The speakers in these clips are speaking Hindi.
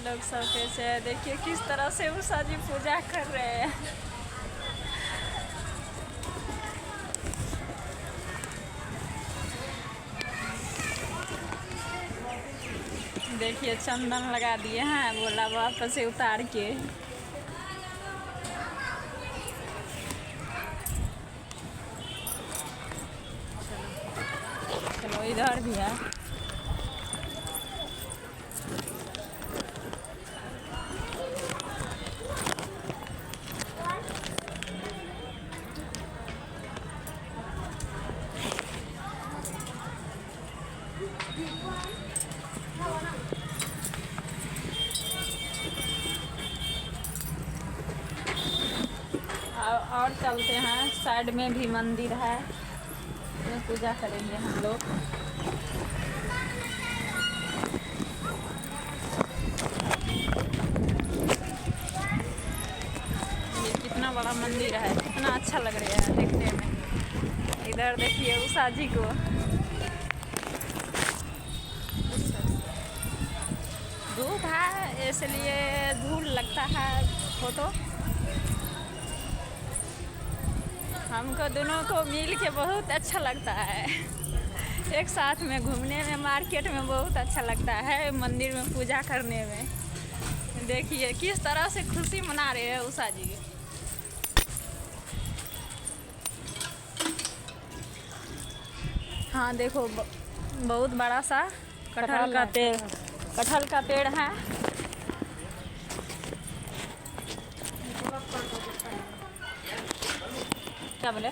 लोग सब कैसे है। देखिए किस तरह से उषा जी पूजा कर रहे हैं। देखिए चंदन लगा दिए हैं भोला बाबा पर से उतार के। चलो इधर भी है। और चलते हैं, साइड में भी मंदिर है, उसमें पूजा करेंगे हम लोग। ये कितना बड़ा मंदिर है, कितना अच्छा लग रहा है देखने में। इधर देखिए उषा जी को। धूप है इसलिए धूल लगता है फोटो। हमको दोनों को मिल के बहुत अच्छा लगता है। एक साथ में घूमने में, मार्केट में बहुत अच्छा लगता है, मंदिर में पूजा करने में। देखिए किस तरह से खुशी मना रहे हैं उषा जी। हाँ देखो बहुत बड़ा सा कटहल का पेड़ है। क्या बोले?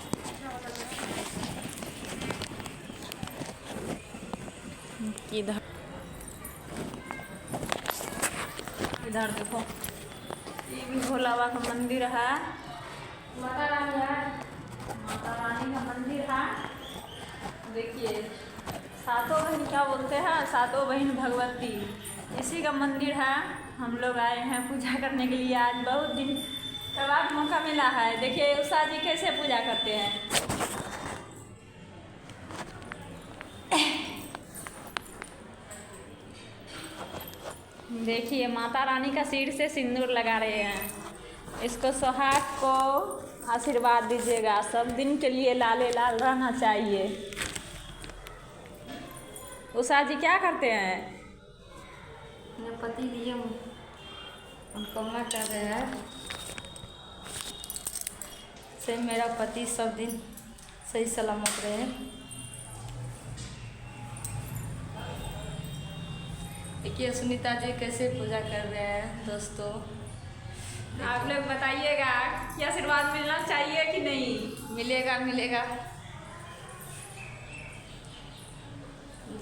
इधर देखो, ये भी भोला बाबा का मंदिर है। माता रानी का मंदिर है। देखिए सातों बहन क्या बोलते हैं, सातों बहन भगवती, इसी का मंदिर है। हम लोग आए हैं पूजा करने के लिए। आज बहुत दिन के बाद मौका मिला है। देखिए उषा जी कैसे पूजा करते हैं। देखिए माता रानी का सिर से सिंदूर लगा रहे हैं। इसको सुहाग को आशीर्वाद दीजिएगा, सब दिन के लिए लाले लाल रहना चाहिए। उषा जी क्या करते हैं? मेरे पति लिए मनोकामना कर रहे हैं से मेरा पति सब दिन सही सलामत रहे। देखिए सुनीता जी कैसे पूजा कर रहे हैं दोस्तों। आप लोग बताइएगा कि आशीर्वाद मिलना चाहिए कि नहीं? मिलेगा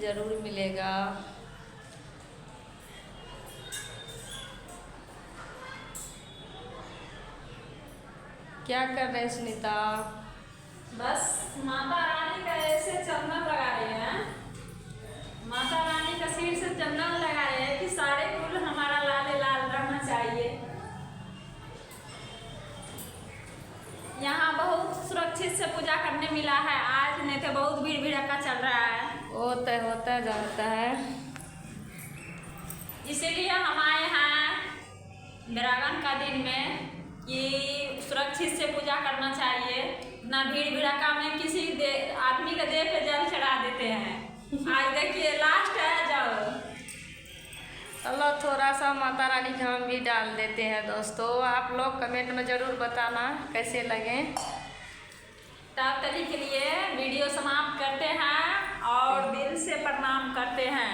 जरूर मिलेगा। क्या कर रहे हैं सुनीता? बस माता रानी का ऐसे चंदन लगा रहे हैं। माता रानी का सिर से चंदन लगा रहे हैं कि सारे फूल हमारा लाले लाल रहना चाहिए। यहाँ बहुत सुरक्षित से पूजा करने मिला है आज, नहीं तो बहुत भीड़ भीड़का चल रहा है। होता है जानता है, इसीलिए हम आए हैं ड्रैगन का दिन में कि सुरक्षित से पूजा करना चाहिए। ना भीड़ भीड़का में किसी आदमी के देह पे जल चढ़ा देते हैं। आज देखिए लास्ट है, जाओ चलो थोड़ा सा माता रानी का हम भी डाल देते हैं दोस्तों। आप लोग कमेंट में ज़रूर बताना कैसे लगे। तब तक के लिए वीडियो समाप्त करते हैं और दिल से प्रणाम करते हैं।